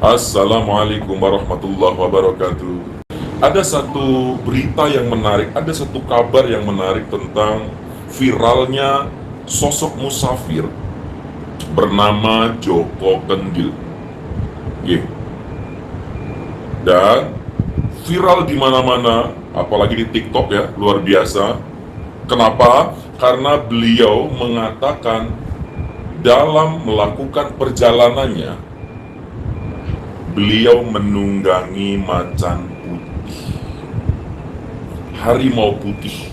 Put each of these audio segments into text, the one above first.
Assalamualaikum warahmatullahi wabarakatuh. Ada satu berita yang menarik, ada satu kabar yang menarik tentang viralnya sosok musafir bernama Joko Kendil. Oke. Dan viral di mana-mana, apalagi di TikTok ya, luar biasa. Kenapa? Karena beliau mengatakan dalam melakukan perjalanannya, beliau menunggangi macan putih, harimau putih.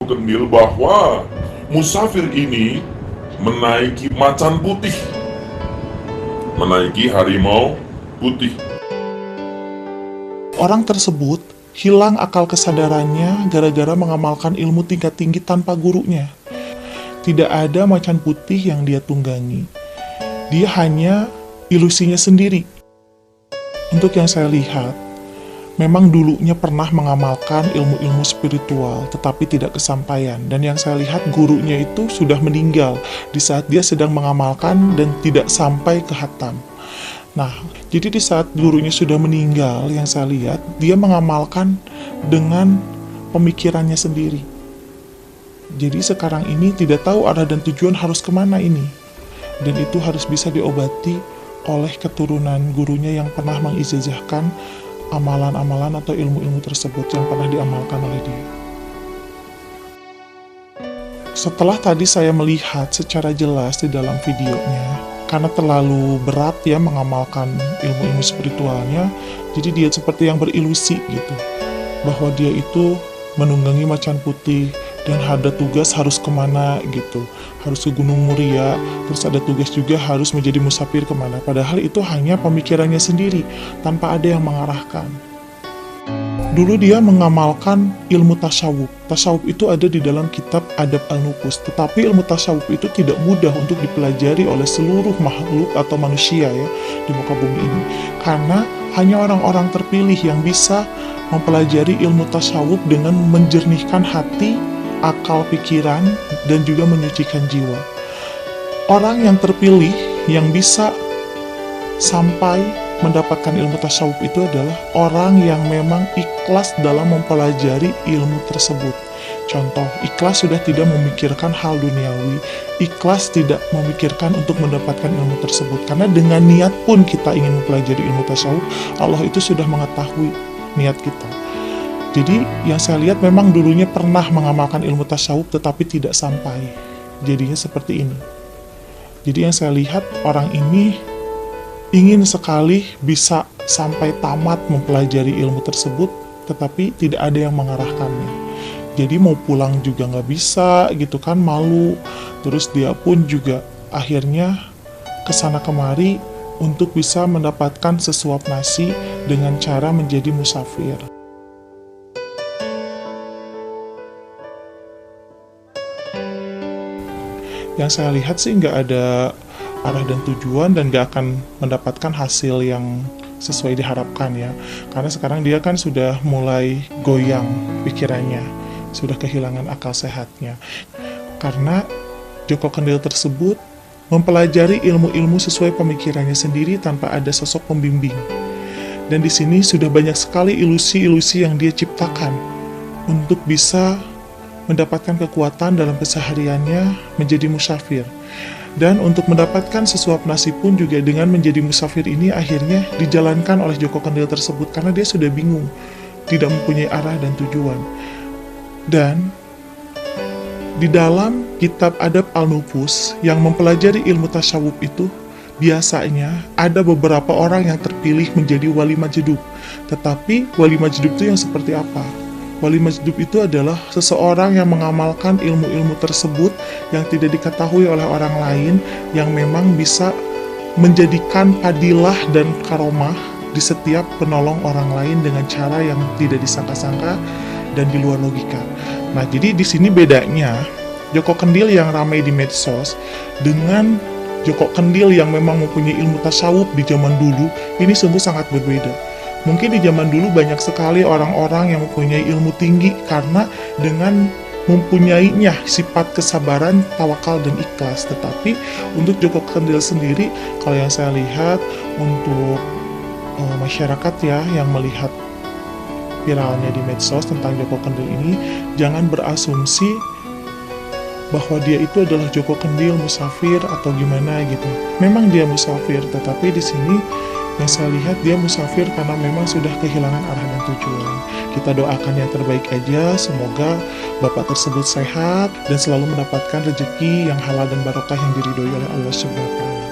Kendil bahwa musafir ini menaiki macan putih, menaiki harimau putih. Orang tersebut hilang akal kesadarannya gara-gara mengamalkan ilmu tingkat tinggi tanpa gurunya. Tidak ada macan putih yang dia tunggangi. Dia hanya ilusinya sendiri. Untuk yang saya lihat, memang dulunya pernah mengamalkan ilmu-ilmu spiritual, tetapi tidak kesampaian. Dan yang saya lihat gurunya itu sudah meninggal di saat dia sedang mengamalkan dan tidak sampai ke hatam. Nah, jadi di saat gurunya sudah meninggal, yang saya lihat, dia mengamalkan dengan pemikirannya sendiri. Jadi sekarang ini tidak tahu arah dan tujuan harus kemana ini. Dan itu harus bisa diobati oleh keturunan gurunya yang pernah mengijazahkan amalan-amalan atau ilmu-ilmu tersebut yang pernah diamalkan oleh dia. Setelah tadi saya melihat secara jelas di dalam videonya, karena terlalu berat ya mengamalkan ilmu-ilmu spiritualnya, jadi dia seperti yang berilusi gitu, bahwa dia itu menunggangi macan putih dan ada tugas harus kemana gitu, harus ke Gunung Muria, terus ada tugas juga harus menjadi musafir kemana, padahal itu hanya pemikirannya sendiri tanpa ada yang mengarahkan. Dulu dia mengamalkan ilmu tasawuf. Tasawuf itu ada di dalam kitab Adab Al-Nufus, tetapi ilmu tasawuf itu tidak mudah untuk dipelajari oleh seluruh makhluk atau manusia ya di muka bumi ini, karena hanya orang-orang terpilih yang bisa mempelajari ilmu tasawuf dengan menjernihkan hati, akal pikiran, dan juga menyucikan jiwa. Orang yang terpilih yang bisa sampai mendapatkan ilmu tasawuf itu adalah orang yang memang ikhlas dalam mempelajari ilmu tersebut. Contoh, ikhlas sudah tidak memikirkan hal duniawi, ikhlas tidak memikirkan untuk mendapatkan ilmu tersebut. Karena dengan niat pun kita ingin mempelajari ilmu tasawuf, Allah itu sudah mengetahui niat kita. Jadi yang saya lihat memang dulunya pernah mengamalkan ilmu tasawuf tetapi tidak sampai. Jadinya seperti ini. Jadi yang saya lihat orang ini ingin sekali bisa sampai tamat mempelajari ilmu tersebut, tetapi tidak ada yang mengarahkannya. Jadi mau pulang juga nggak bisa gitu kan, malu. Terus dia pun juga akhirnya kesana kemari untuk bisa mendapatkan sesuap nasi dengan cara menjadi musafir. Yang saya lihat sih nggak ada arah dan tujuan dan gak akan mendapatkan hasil yang sesuai diharapkan ya, karena sekarang dia kan sudah mulai goyang pikirannya, sudah kehilangan akal sehatnya, karena Joko Kendil tersebut mempelajari ilmu-ilmu sesuai pemikirannya sendiri tanpa ada sosok pembimbing. Dan di sini sudah banyak sekali ilusi-ilusi yang dia ciptakan untuk bisa mendapatkan kekuatan dalam kesehariannya menjadi musafir. Dan untuk mendapatkan sesuap nasi pun juga dengan menjadi musafir ini akhirnya dijalankan oleh Joko Kendil tersebut karena dia sudah bingung, tidak mempunyai arah dan tujuan. Dan di dalam kitab Adab Al-Nufus yang mempelajari ilmu tasawuf itu, biasanya ada beberapa orang yang terpilih menjadi wali majdub. Tetapi wali majdub itu yang seperti apa? Wali majdub itu adalah seseorang yang mengamalkan ilmu-ilmu tersebut yang tidak diketahui oleh orang lain, yang memang bisa menjadikan padilah dan karomah di setiap penolong orang lain dengan cara yang tidak disangka-sangka dan di luar logika. Nah, jadi di sini bedanya Joko Kendil yang ramai di medsos dengan Joko Kendil yang memang mempunyai ilmu tasawuf di zaman dulu, ini sungguh sangat berbeda. Mungkin di zaman dulu banyak sekali orang-orang yang mempunyai ilmu tinggi karena dengan mempunyainya sifat kesabaran, tawakal, dan ikhlas. Tetapi untuk Joko Kendil sendiri, kalau yang saya lihat untuk masyarakat ya yang melihat viralnya di medsos tentang Joko Kendil ini, jangan berasumsi bahwa dia itu adalah Joko Kendil musafir atau gimana gitu. Memang dia musafir, tetapi di sini yang saya lihat dia musafir karena memang sudah kehilangan arah dan tujuan. Kita doakan yang terbaik aja, semoga Bapak tersebut sehat dan selalu mendapatkan rezeki yang halal dan barokah yang diridhoi oleh Allah Subhanahu wa Ta'ala.